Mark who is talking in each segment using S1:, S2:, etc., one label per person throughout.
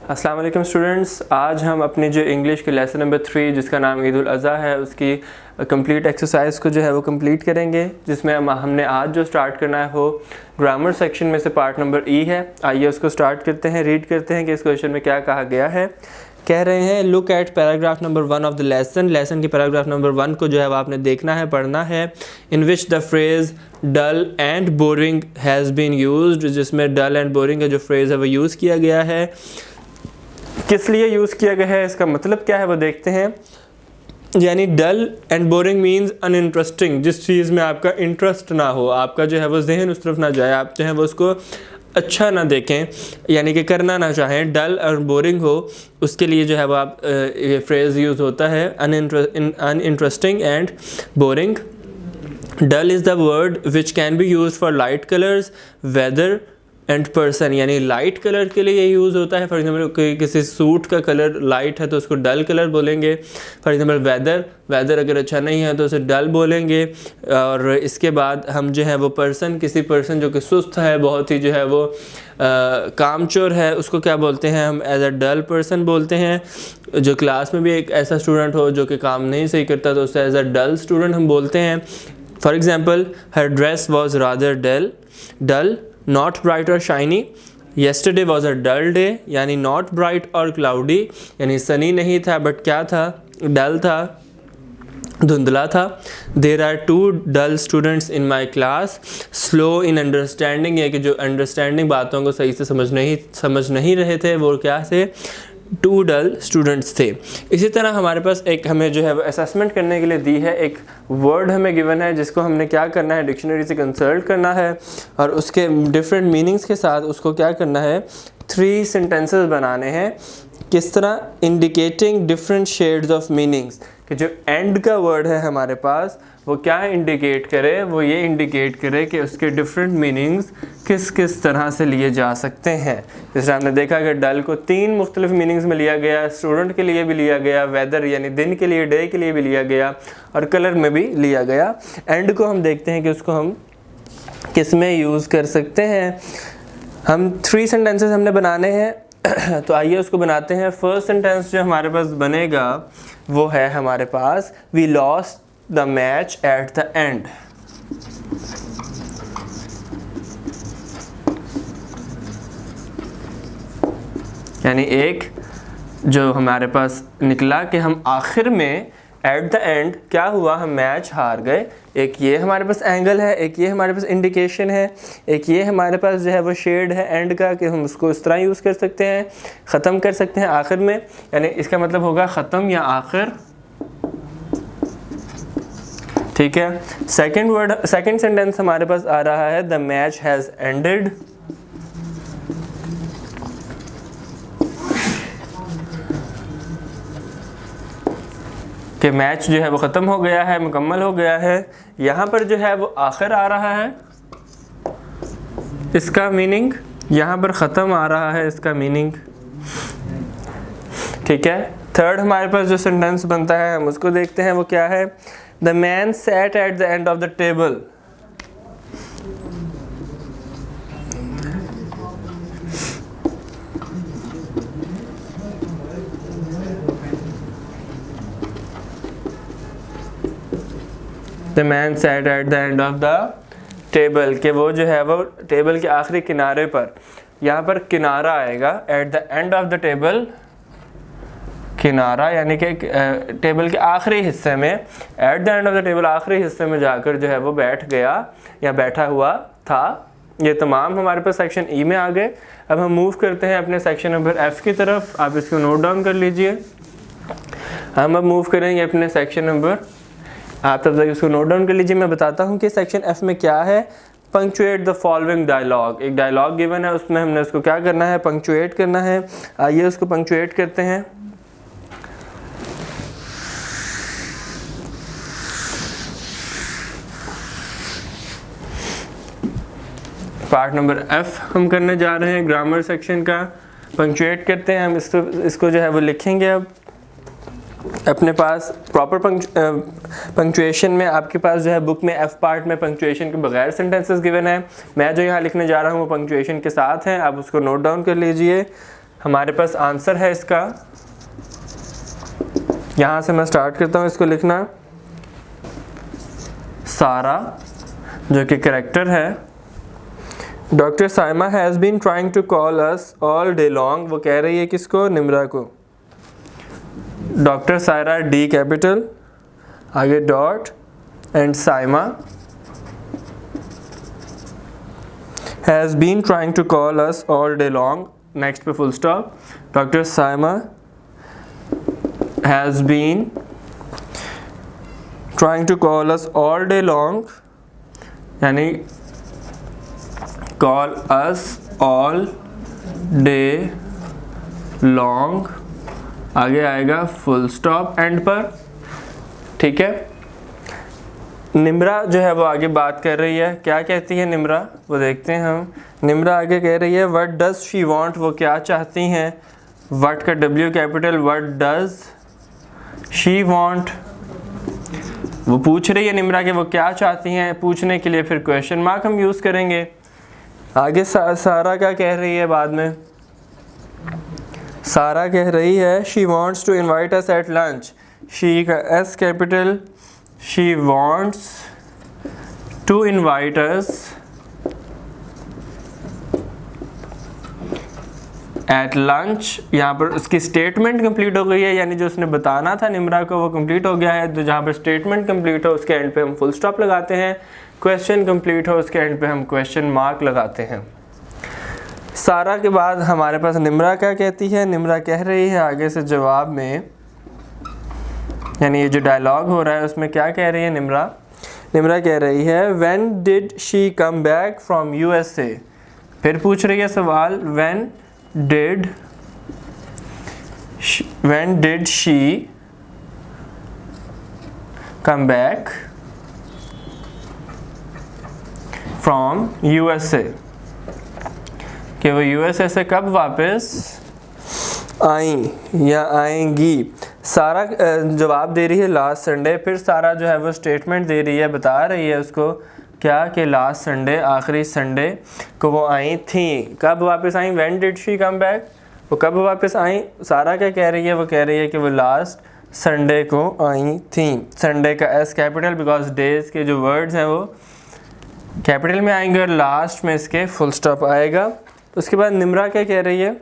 S1: अस्सलाम वालेकुम स्टूडेंट्स, आज हम अपनी जो इंग्लिश के लेसन नंबर 3 जिसका नाम ईद उल अज़हा है उसकी कंप्लीट एक्सरसाइज को जो है वो कंप्लीट करेंगे, जिसमें हमने आज जो स्टार्ट करना है वो ग्रामर सेक्शन में से पार्ट नंबर ई है। आइए उसको स्टार्ट करते हैं, रीड करते हैं कि इस क्वेश्चन में क्या कहा गया है। कह रहे हैं look at paragraph number 1 of the lesson के पैराग्राफ नंबर 1 को जो है वो आपने देखना है, पढ़ना है। In which the phrase dull and boring has been used, जिसमें डल एंड बोरिंग का जो फ्रेज़ है वो यूज़ किया गया है। किस लिए यूज़ किया गया है, इसका मतलब क्या है वो देखते हैं। यानी dull and boring means uninteresting, जिस चीज़ में आपका इंटरेस्ट ना हो, आपका जो है वो जहन उस तरफ ना जाए, आप जो है वो उसको अच्छा ना देखें, यानी कि करना ना चाहें, डल और बोरिंग हो, उसके लिए जो है वो आप ये फ्रेज़ यूज़ होता है uninteresting and boring. Dull is the word which can be use for light colours, weather and person, यानी लाइट कलर के लिए ये यूज़ होता है। फॉर एग्जांपल किसी सूट का कलर लाइट है तो उसको डल कलर बोलेंगे। फॉर एग्जांपल वेदर अगर अच्छा नहीं है तो उसे डल बोलेंगे। और इसके बाद हम जो है वो किसी पर्सन जो कि सुस्त है, बहुत ही जो है वो कामचोर है, उसको क्या बोलते हैं हम, एज अ डल पर्सन बोलते हैं। जो क्लास में भी एक ऐसा स्टूडेंट हो जो कि काम नहीं सही करता तो उसे एज अ डल स्टूडेंट हम बोलते हैं। For example her dress was rather dull not bright और shiny. Yesterday was a dull day, यानी नॉट ब्राइट और क्लाउडी, यानी सनी नहीं था बट क्या था, डल था, धुंधला था। There are 2 dull students in my class. Slow in understanding, ये कि जो अंडरस्टैंडिंग बातों को सही से समझ नहीं रहे थे, वो क्या थे, 2 डल स्टूडेंट्स थे। इसी तरह हमारे पास एक हमें जो है वो असेसमेंट करने के लिए दी है, एक वर्ड हमें गिवन है जिसको हमने क्या करना है, डिक्शनरी से कंसल्ट करना है और उसके डिफरेंट मीनिंग्स के साथ उसको क्या करना है, 3 सेंटेंसेस बनाने हैं। किस तरह, indicating different shades of meanings, कि जो एंड का वर्ड है हमारे पास वो क्या इंडिकेट करे, वो ये इंडिकेट करे कि उसके डिफरेंट मीनिंग्स किस किस तरह से लिए जा सकते हैं। जैसे हमने देखा कि डल को 3 मुख्तलिफ मीनिंग्स में लिया गया, स्टूडेंट के लिए भी लिया गया, वेदर यानी दिन के लिए, डे के लिए भी लिया गया और कलर में भी लिया गया। एंड को हम देखते हैं कि उसको हम किस में यूज़ कर सकते हैं। हम 3 सेंटेंसेस हमने बनाने हैं तो आइए उसको बनाते हैं। फर्स्ट सेंटेंस जो हमारे पास बनेगा वो है हमारे पास, we lost the match at the end. यानी एक जो हमारे पास निकला कि हम आखिर में एट द एंड क्या हुआ, हम मैच हार गए। एक ये हमारे पास एंगल है, एक ये हमारे पास इंडिकेशन है, एक ये हमारे पास जो है वो शेड है एंड का, कि हम उसको इस तरह यूज़ कर सकते हैं, ख़त्म कर सकते हैं आखिर में, यानी इसका मतलब होगा ख़त्म या आखिर। ठीक है। सेकंड सेंटेंस हमारे पास आ रहा है, द मैच हैज़ एंडेड। कि मैच जो है वो ख़त्म हो गया है, मुकम्मल हो गया है। यहाँ पर जो है वो आखिर आ रहा है, इसका मीनिंग यहाँ पर ख़त्म आ रहा है, इसका मीनिंग। ठीक है। थर्ड हमारे पास जो सेंटेंस बनता है हम उसको देखते हैं, वो क्या है, the man sat at the end of the table. The man sat at the end of the table, के वो जो है वो टेबल के आखिरी किनारे पर, यहाँ पर किनारा आएगा, eight the end of the table, किनारा यानी कि टेबल के आखिरी हिस्से में, eight the end of the table आखिरी हिस्से में जाकर जो है वो बैठ गया या बैठा हुआ था। ये तमाम हमारे पास सेक्शन ई में आ गए। अब हम मूव करते हैं अपने सेक्शन नंबर एफ़ की तरफ, आप इसको नोट डाउन कर लीजिए। हम अब मूव करेंगे अपने सेक्शन नंबर, आप तब तक इसको नोट डाउन कर लीजिए। मैं बताता हूँ कि सेक्शन एफ़ में क्या है। पंक्चुएट द फॉलोइंग डायलॉग, एक डायलॉग गिवन है, उसमें हमने उसको क्या करना है, पंक्चुएट करना है। आइए उसको पंक्चुएट करते हैं। पार्ट नंबर एफ हम करने जा रहे हैं, ग्रामर सेक्शन का। पंक्चुएट करते हैं हम इसको जो है वो लिखेंगे। अब अपने पास प्रॉपर पंक्चुएशन में आपके पास जो है बुक में एफ पार्ट में पंक्चुएशन के बगैर सेंटेंसेस गिवन है। मैं जो यहाँ लिखने जा रहा हूँ वो पंक्चुएशन के साथ हैं, आप उसको नोट डाउन कर लीजिए। हमारे पास आंसर है इसका, यहाँ से मैं स्टार्ट करता हूँ इसको लिखना। सारा जो कि करेक्टर है, doctor Saima has been trying to call us all day long, वो कह रही है किसको? निम्रा को। डॉक्टर सायरा डी कैपिटल, आगे dot and Saima has been trying to call us all day long, next पे full stop. Doctor Saima has been trying to call us all day long, यानी call us all day long, आगे आएगा full stop and पर। ठीक है, निम्रा जो है वो आगे बात कर रही है, क्या कहती है निम्रा वो देखते हैं हम। निम्रा आगे कह रही है व्हाट डज शी वांट, वो क्या चाहती हैं। व्हाट का W capital, what does she want, वो पूछ रही है निम्रा के वो क्या चाहती हैं। पूछने के लिए फिर क्वेश्चन मार्क हम यूज़ करेंगे। आगे सारा क्या कह रही है बाद में, सारा कह रही है she wants to invite us at lunch, she का S capital, she wants to invite us at lunch. यहाँ पर उसकी स्टेटमेंट कंप्लीट हो गई है, यानी जो उसने बताना था निम्रा को वो कंप्लीट हो गया है। तो जहाँ पर स्टेटमेंट कंप्लीट हो उसके एंड पे हम फुल स्टॉप लगाते हैं, क्वेश्चन कंप्लीट हो उसके एंड पे हम क्वेश्चन मार्क लगाते हैं। सारा के बाद हमारे पास निम्रा क्या कहती है। निम्रा कह रही है आगे से जवाब में, यानी ये जो डायलॉग हो रहा है उसमें क्या कह रही है निम्रा। निम्रा कह रही है when did she come back from USA, फिर पूछ रही है सवाल when did she come back from USA, कि वो USA से कब वापस आई या आएंगी। सारा जवाब दे रही है लास्ट संडे, फिर सारा जो है वो स्टेटमेंट दे रही है, बता रही है उसको क्या कि लास्ट संडे, आखिरी संडे को वो आई थी। कब वापस आई, when did she come back, वो कब वापस आई। सारा क्या कह रही है, वो कह रही है कि वो लास्ट संडे को आई थी। संडे का S कैपिटल, बिकॉज डेज के जो वर्ड्स हैं वो कैपिटल में आएंगे और लास्ट में इसके फुल स्टॉप आएगा। उसके बाद निम्रा क्या कह रही है,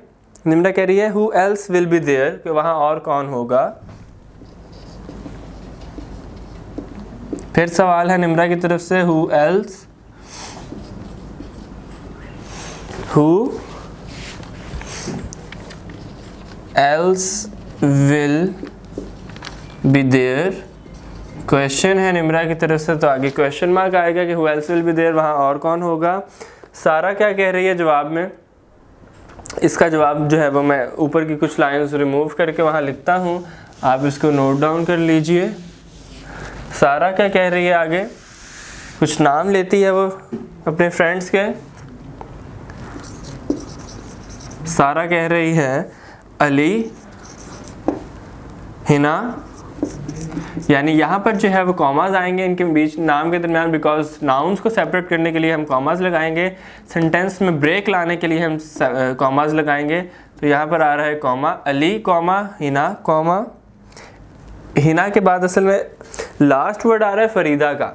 S1: निम्रा कह रही है who else will be there, कि वहाँ और कौन होगा। फिर सवाल है निम्रा की तरफ से who else will be there, question है निम्रा की तरफ से, तो आगे क्वेश्चन मार्क आएगा कि who else will be there, वहाँ और कौन होगा। सारा क्या कह रही है जवाब में, इसका जवाब जो है वो मैं ऊपर की कुछ लाइंस रिमूव करके वहाँ लिखता हूँ, आप इसको नोट डाउन कर लीजिए। सारा क्या कह रही है आगे, कुछ नाम लेती है वो अपने फ्रेंड्स के। सारा कह रही है अली, हिना, यानी यहाँ पर जो है वो कॉमाज आएंगे इनके बीच नाम के दरमियान, बिकॉज नाउन्स को सेपरेट करने के लिए हम कॉमाज लगाएंगे, सेंटेंस में ब्रेक लाने के लिए हम कॉमाज लगाएंगे। तो यहाँ पर आ रहा है comma, Ali comma Hina comma. Hina के बाद असल में लास्ट वर्ड आ रहा है फरीदा का,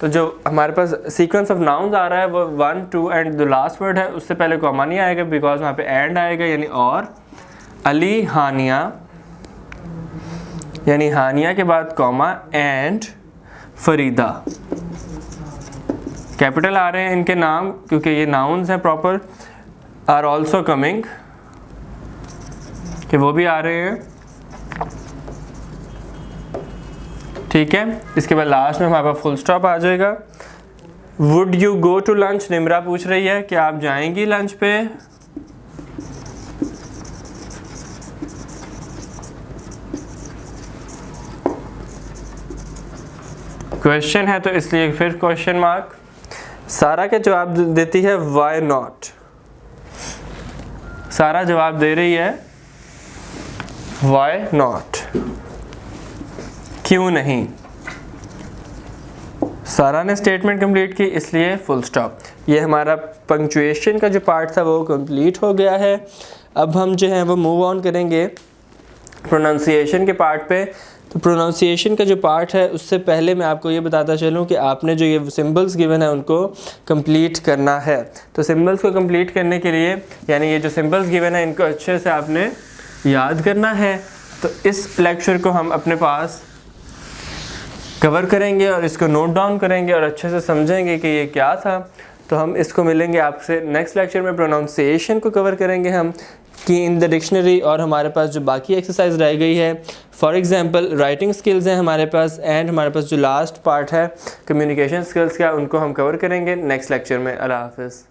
S1: तो जो हमारे पास सीक्वेंस ऑफ नाउन्स आ रहा है वो 1 2 एंड जो लास्ट वर्ड है उससे पहले कॉमा नहीं आएगा, बिकॉज वहाँ पे एंड आएगा, यानी और। अली हानिया, यानी हानिया के बाद कॉमा एंड फरीदा। कैपिटल आ रहे हैं इनके नाम क्योंकि ये नाउन्स हैं प्रॉपर। आर ऑल्सो कमिंग, कि वो भी आ रहे हैं। ठीक है, इसके बाद लास्ट में हमारे पास फुल स्टॉप आ जाएगा। Would you go to lunch, Nimra पूछ रही है कि आप जाएंगी लंच पे। क्वेश्चन है तो इसलिए फिर क्वेश्चन मार्क। सारा के जवाब देती है व्हाई नॉट, सारा जवाब दे रही है व्हाई नॉट, क्यों नहीं। सारा ने स्टेटमेंट कंप्लीट की इसलिए फुल स्टॉप। ये हमारा पंक्चुएशन का जो पार्ट था वो कंप्लीट हो गया है। अब हम जो है वो मूव ऑन करेंगे प्रोनाउंसिएशन के पार्ट पे। तो प्रोनाउंसिएशन का जो पार्ट है उससे पहले मैं आपको ये बताता चलूँ कि आपने जो ये सिंबल्स गिवन है उनको कंप्लीट करना है। तो सिंबल्स को कंप्लीट करने के लिए यानी ये जो सिंबल्स गिवन है इनको अच्छे से आपने याद करना है। तो इस लेक्चर को हम अपने पास कवर करेंगे और इसको नोट डाउन करेंगे और अच्छे से समझेंगे कि ये क्या था। तो हम इसको मिलेंगे आपसे नेक्स्ट लेक्चर में। प्रोनाउंसिएशन को कवर करेंगे हम कि इन द डिक्शनरी, और हमारे पास जो बाकी एक्सरसाइज रह गई है, फॉर एग्जांपल राइटिंग स्किल्स हैं हमारे पास, एंड हमारे पास जो लास्ट पार्ट है कम्युनिकेशन स्किल्स का, उनको हम कवर करेंगे नेक्स्ट लेक्चर में। अल्लाह हाफ़िज़।